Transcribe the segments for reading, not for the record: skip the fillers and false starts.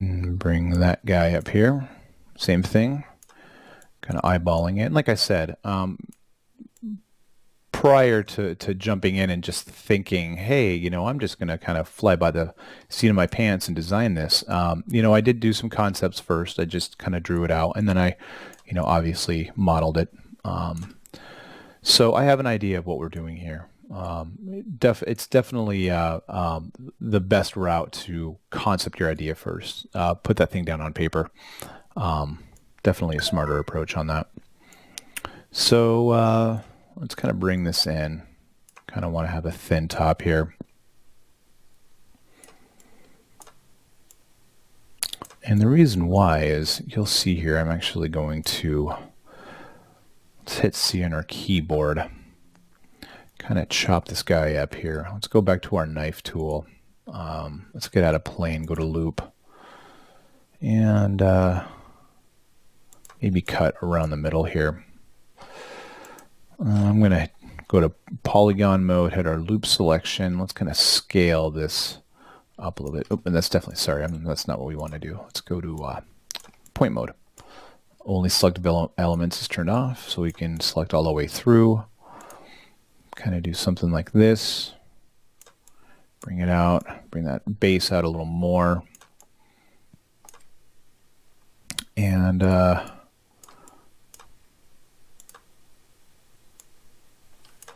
Bring that guy up here. Same thing. Kind of eyeballing it. Like I said, prior to jumping in and just thinking, hey, I'm just going to kind of fly by the seat of my pants and design this. I did do some concepts first. I just kind of drew it out, and then I, obviously modeled it. So I have an idea of what we're doing here. It's definitely the best route to concept your idea first. Put that thing down on paper. Definitely a smarter approach on that. So let's kind of bring this in. Kind of want to have a thin top here. And the reason why is you'll see here, I'm actually going to, let's hit C on our keyboard. Kind of chop this guy up here. Let's go back to our knife tool. Let's get out of plane, go to loop. And maybe cut around the middle here. I'm going to go to polygon mode, hit our loop selection. Let's kind of scale this up a little bit. Oh, and that's definitely, sorry, that's not what we want to do. Let's go to point mode. Only selectable elements is turned off, so we can select all the way through. Kind of do something like this. Bring it out, bring that base out a little more. And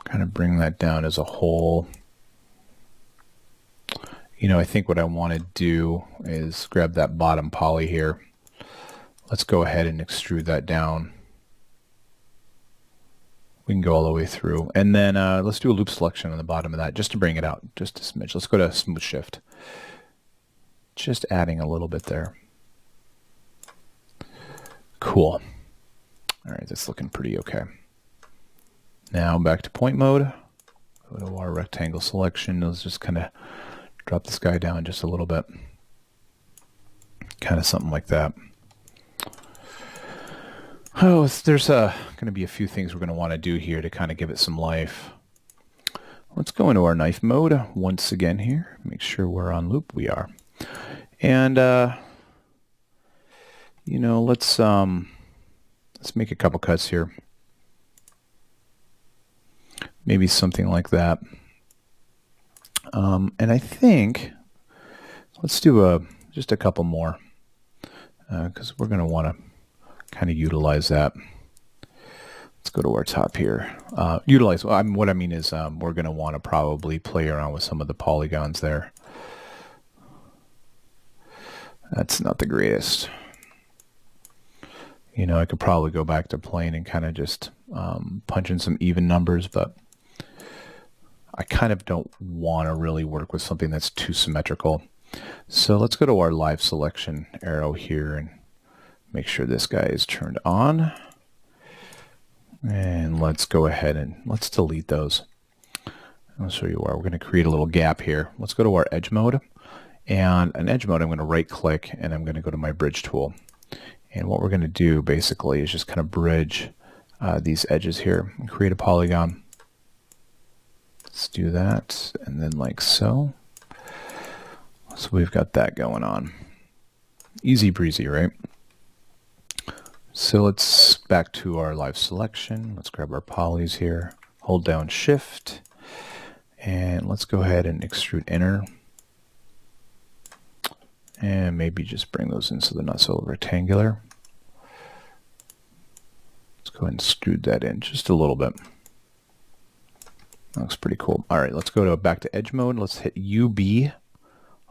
kind of bring that down as a whole. I think what I want to do is grab that bottom poly here. Let's go ahead and extrude that down. We can go all the way through. And then let's do a loop selection on the bottom of that just to bring it out just a smidge. Let's go to smooth shift. Just adding a little bit there. Cool. All right, that's looking pretty okay. Now back to point mode. Go to our rectangle selection. Let's just kind of drop this guy down just a little bit. Kind of something like that. Oh, there's going to be a few things we're going to want to do here to kind of give it some life. Let's go into our knife mode once again here. Make sure we're on loop. We are. And, let's make a couple cuts here. Maybe something like that. And I think let's do just a couple more because we're going to want to kind of utilize that. Let's go to our top here. Utilize, what I mean is we're going to want to probably play around with some of the polygons there. That's not the greatest. I could probably go back to plane and kind of just punch in some even numbers, but I kind of don't want to really work with something that's too symmetrical. So let's go to our live selection arrow here and make sure this guy is turned on. And let's go ahead and let's delete those. I'll show you where we're going to create a little gap here. Let's go to our edge mode. And in edge mode, I'm going to right click and I'm going to go to my bridge tool. And what we're going to do basically is just kind of bridge these edges here and create a polygon. Let's do that, and then like so. So we've got that going on. Easy breezy, right? So let's back to our live selection. Let's grab our polys here, hold down shift, and let's go ahead and extrude inner. And maybe just bring those in so they're not so rectangular. Let's go ahead and extrude that in just a little bit. That looks pretty cool. All right, let's go to back to edge mode. Let's hit UB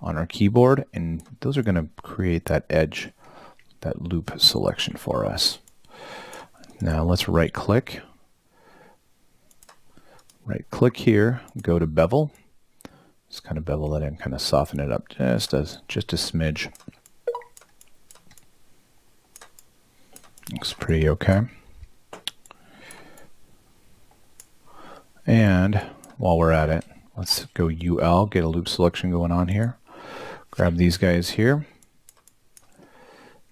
on our keyboard, and those are going to create that edge, that loop selection for us. Now let's right click. Right click here, go to bevel. Just kind of bevel that in, kind of soften it up just a smidge. Looks pretty okay. And while we're at it, let's go UL, get a loop selection going on here. Grab these guys here.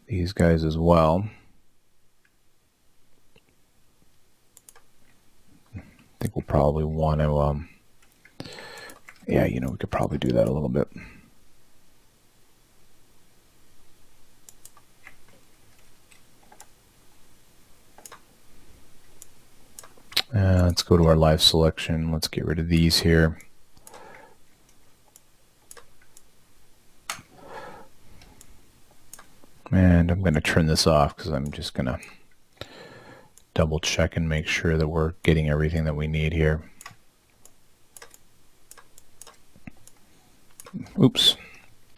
These guys as well. I think we'll probably want to, yeah, we could probably do that a little bit. Let's go to our live selection. Let's get rid of these here. And I'm going to turn this off because I'm just going to double check and make sure that we're getting everything that we need here. Oops.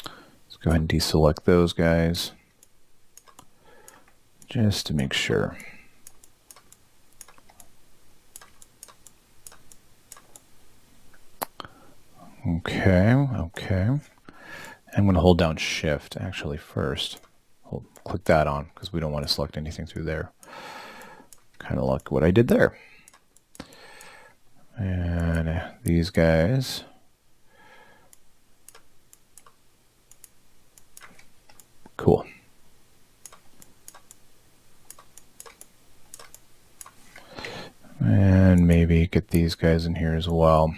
Let's go ahead and deselect those guys just to make sure. Okay. I'm going to hold down Shift actually first. Click that on because we don't want to select anything through there. Kind of like what I did there. And these guys. Cool. And maybe get these guys in here as well.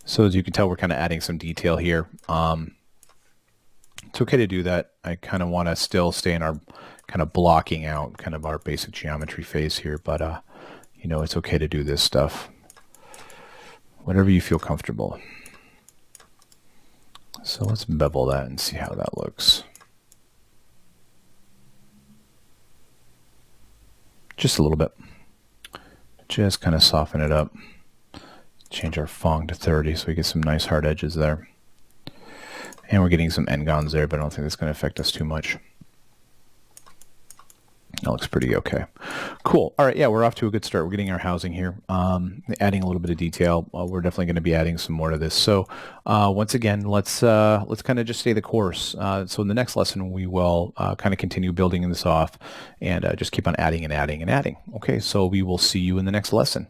So as you can tell, we're kind of adding some detail here. It's okay to do that. I kind of want to still stay in our kind of blocking out kind of our basic geometry phase here, but you know, it's okay to do this stuff. Whatever you feel comfortable. So let's bevel that and see how that looks. Just a little bit. Just kind of soften it up. Change our Phong to 30 so we get some nice hard edges there. And we're getting some n-gons there, but I don't think that's going to affect us too much. That looks pretty okay. Cool. All right, yeah, we're off to a good start. We're getting our housing here, adding a little bit of detail. We're definitely going to be adding some more to this. So once again, let's kind of just stay the course. So in the next lesson, we will kind of continue building this off and just keep on adding and adding and adding. Okay, so we will see you in the next lesson.